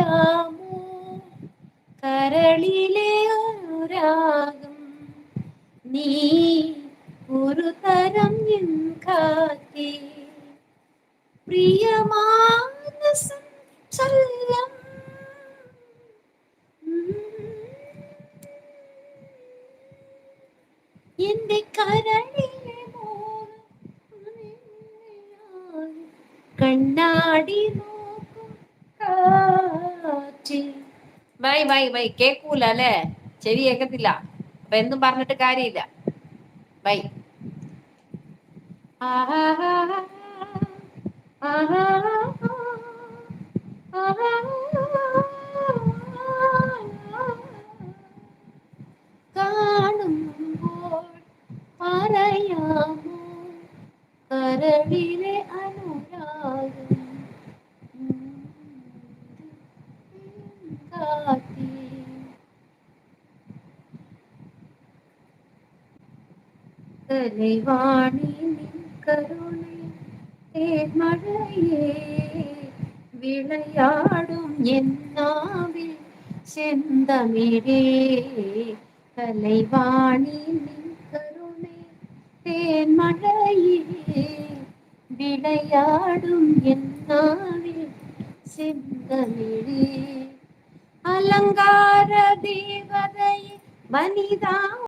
പറയാമോ കരളിലെ അനുരാഗം നീ ഒരു തരം എൻ കാറ്റേ പ്രിയമാനസം ചൊല്ലാം എന്റെ കരളിലെ മോഹം കണ്ണാടി നോക്കും കാറ്റ് വൈ വൈ വൈ കേക്കൂല അല്ലേ ചെവി കേക്കത്തില്ല അപ്പൊ എന്തും പറഞ്ഞിട്ട് കാര്യമില്ല വൈ കാണുമ്പോൾ പറയാമോ കരളിലെ അനുരാഗം കാറ്റേ കലൈവാണി നിൻ കരുണை മഴയേ വിളയാടും എന്നാവിൽ செந்தமிழே கலைவாணி நின் கருணை தேன்மழையே விளையாடும் என்னாவில் செந்தமிழே அலங்கார தேவதை வனிதா